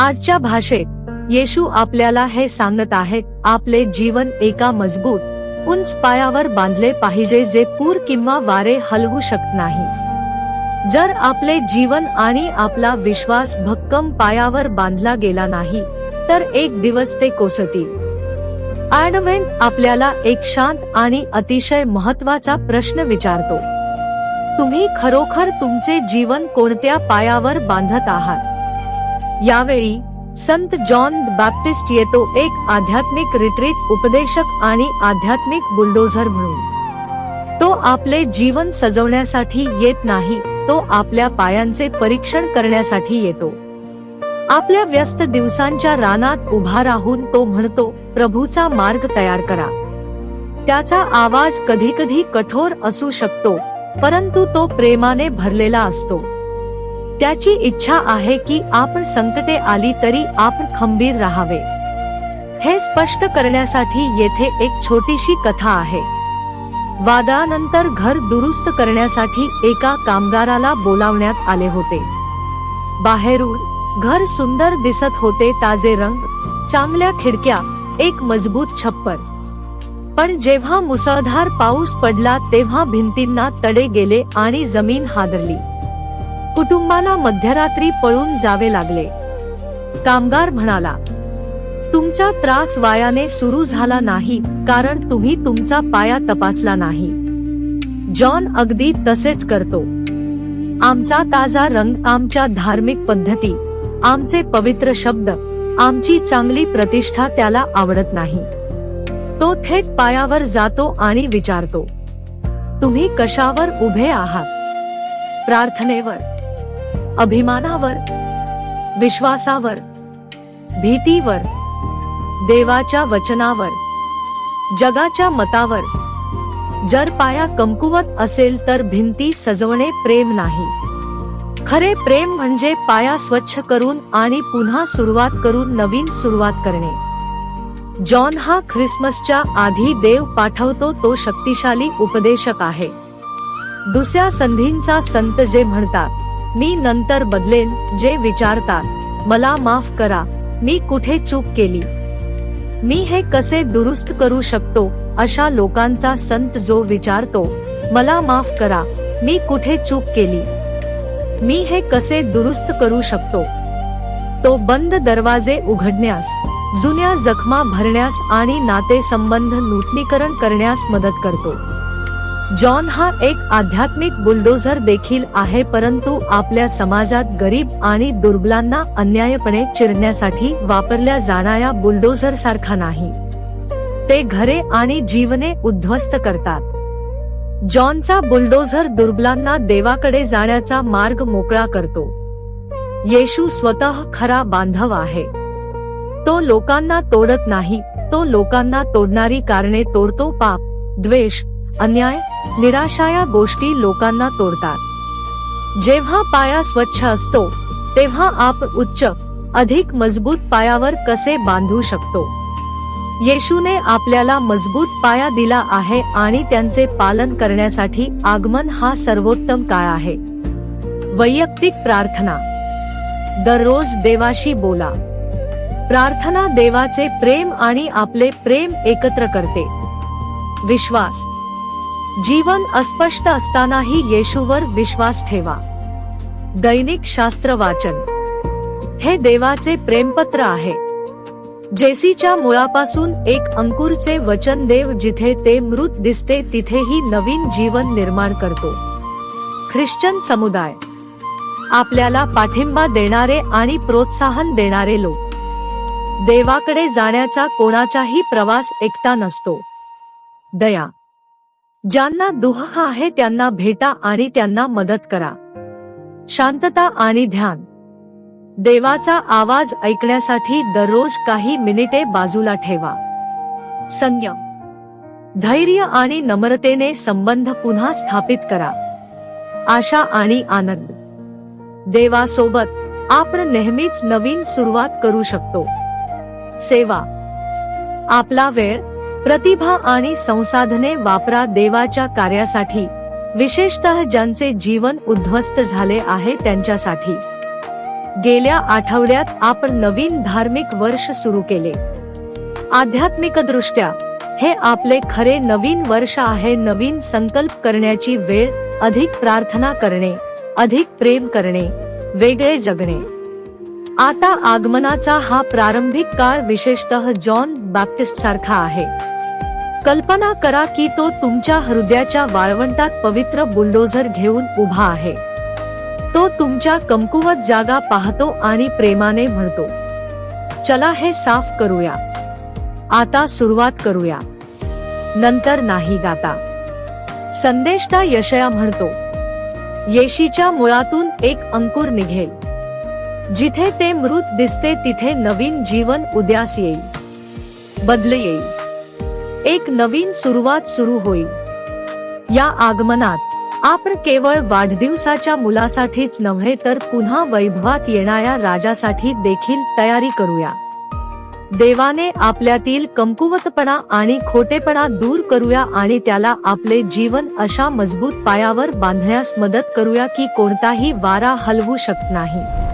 आजच्या भाषेत येशू आपल्याला हे सांगत आहेत, आपले जीवन एका मजबूत उंच पायावर बांधले पाहिजे जे पूर किंवा वारे हलवू शकत नाही। जर आपले जीवन आणि आपला विश्वास भक्कम पायावर बांधला गेला नाही तर एक दिवस ते कोसळतील। ॲडव्हेंट आपल्याला एक शांत आणि अतिशय महत्त्वाचा प्रश्न विचारतो, तुम्ही खरोखर तुमचे जीवन कोणत्या पायावर बांधत आहात? यावेळी संत जॉन द बॅप्टिस्ट येतो, एक आध्यात्मिक रिट्रीट उपदेशक आणि आध्यात्मिक बुलडोझर म्हणून। तो आपले जीवन सजवण्यासाठी येत नाही, तो आपल्या पायांचे परीक्षण करण्यासाठी येतो। आपल्या व्यस्त दिवसांच्या रानात उभा राहून तो म्हणतो, प्रभूचा मार्ग तयार करा। त्याचा आवाज कधीकधी कठोर असू शकतो, परंतु तो प्रेमाने भरलेला असतो। त्याची इच्छा आहे की आपण संकटे आली तरी आपण खंबीर राहावे। हे स्पष्ट करण्यासाठी येथे एक छोटीशी कथा आहे। वादळानंतर घर दुरुस्त करण्यासाठी एका कामगाराला बोलावण्यात आले होते। बाहेरून घर सुंदर दिसत होते, ताजे रंग, चांगल्या खिडक्या, एक मजबूत छप्पर। पण जेव्हा मुसळधार पाऊस पडला तेव्हा भिंतींना तडे गेले आणि जमीन हादरली। कुटुंबाला मध्यरात्री पळून जावे लागले। कामगार म्हणाला, तुमचा त्रास वायाने सुरू झाला नाही, कारण तुम्ही तुमचा पाया तपासला नाही। जॉन अगदी तसेच करतो। आमचा ताजा रंग, आमच्या धार्मिक पद्धती, आमचे पवित्र शब्द, आमची चांगली प्रतिष्ठा त्याला आवडत नाही। तो थेट पायावर जातो आणि विचारतो, तुम्ही कशावर उभे आहात? प्रार्थनेवर, अभिमानावर, विश्वासावर, भीतीवर, देवाच्या वचनावर, जगाच्या मतावर? जर पाया कमकुवत असेल तर भिंती सजवणे प्रेम नाही। खरे प्रेम म्हणजे पाया स्वच्छ करून आणि पुन्हा सुरुवात करून नवीन सुरुवात करणे। जॉन हा ख्रिसमसच्या आधी देव पाठवतो, तो शक्तिशाली उपदेशक आहे। दुसऱ्या संधींचा संत जे म्हणतात, मी नंतर बदलेन, जे विचारतात, मला माफ करा, मी कुठे चूक केली, मी हे कसे दुरुस्त करू शकतो, अशा लोकांचा संत जो विचारतो, मला माफ करा, मी कुठे चूक केली, मी हे कसे दुरुस्त करू शकतो, तो बंद दरवाजे उघडण्यास, जुन्या जखमा भरण्यास आणि नातेसंबंध नूतनीकरण करण्यास मदत करतो। जॉन हा एक आध्यात्मिक बुलडोझर देखील आहे, परंतु आपल्या समाजात गरीब आणि दुर्बलांना अन्यायपणे चिरण्यासाठी वापरल्या जाणाऱ्या बुलडोझर सारखा नाही। ते घरे आणि जीवने उद्ध्वस्त करतात। जॉनचा बुलडोझर दुर्बलांना देवाकडे जाण्याचा मार्ग मोकळा करतो। येशू स्वतः खरा बांधव आहे। तो लोकांना तोडत नाही, तो लोकांना तोडणारी कारणे तोडतो। पाप, द्वेष, अन्याय, निराशा या गोष्टी लोकांना तोडतात। जेव्हा पाया स्वच्छ असतो तेव्हा आपण उच्च, अधिक मजबूत पायावर कसे बांधू शकतो? येशूने आपल्याला मजबूत पाया दिला आहे आणि त्यांचे पालन करण्यासाठी आगमन हा सर्वोत्तम काळ आहे। वैयक्तिक प्रार्थना, दररोज देवाशी बोला। प्रार्थना देवाचे प्रेम आणि आपले प्रेम एकत्र करते। विश्वास, जीवन अस्पष्ट असतानाही येशूवर विश्वास ठेवा। दैनिक शास्त्र वाचन, हे देवाचे प्रेमपत्र आहे। जेसीच्या मुळापासून एक अंकुरचे वचन, देव जिथे ते मृत दिसते तिथेही नवीन जीवन निर्माण करतो। ख्रिश्चन समुदाय, आपल्याला पाठिंबा देणारे आणि प्रोत्साहन देणारे लोक। देवाकडे जाण्याचा कोणाचाही प्रवास एकटा नसतो। दया, ज्यांना दुःख आहे त्यांना भेटा आणि त्यांना मदत करा। शांतता आणि ध्यान, देवाचा आवाज ऐकण्यासाठी दररोज काही मिनिटे बाजूला ठेवा। संयम, धैर्य आणि नम्रतेने संबंध पुन्हा स्थापित करा। आशा आणि आनंद, देवासोबत आपण नेहमीच नवीन सुरुवात करू शकतो। सेवा, आपला वेळ, प्रतिभा आणि संसाधने वापरा देवाच्या कार्यासाठी, विशेषतः ज्यांचे जीवन उद्ध्वस्त झाले आहे त्यांच्यासाठी। गेल्या आठवड्यात आपण नवीन धार्मिक वर्ष सुरू केले. आध्यात्मिकदृष्ट्या हे आपले खरे नवीन वर्ष आहे. नवीन संकल्प करण्याची वेळ, अधिक प्रार्थना करणे, अधिक प्रेम करणे, वेगळे जगणे. आता आगमनाचा हा प्रारंभिक काळ विशेषतः जॉन बॅप्टिस्ट सारखा आहे. कल्पना करा की तो तुमच्या हृदयाच्या वाळवंटात पवित्र बुलडोझर घेऊन उभा आहे. तो तुमच्या कमकुवत जागा पाहतो आणि प्रेमाने म्हणतो, चला हे साफ करूया. आता सुरुवात करूया. नंतर नाही गाता. संदेष्टा यशया म्हणतो, येशीच्या मुळातून एक अंकुर निघेल. जिथे ते मृत दिसते तिथे नवीन जीवन उदयास येईल. बदल येईल. एक नवीन सुरुवात सुरू होईल. या आगमनात आपण केवळ वाढदिवसाच्या मुलासाठीच नव्हे तर पुन्हा वैभवात येणाऱ्या राजासाठी देखील तयारी करूया. देवाने आपल्यातील कमकुवतपणा आणि खोटेपणा दूर करूया आणि त्याला आपले जीवन अशा मजबूत पायावर बांधण्यास मदत करूया की कोणताही वारा हलवू शकत नाही.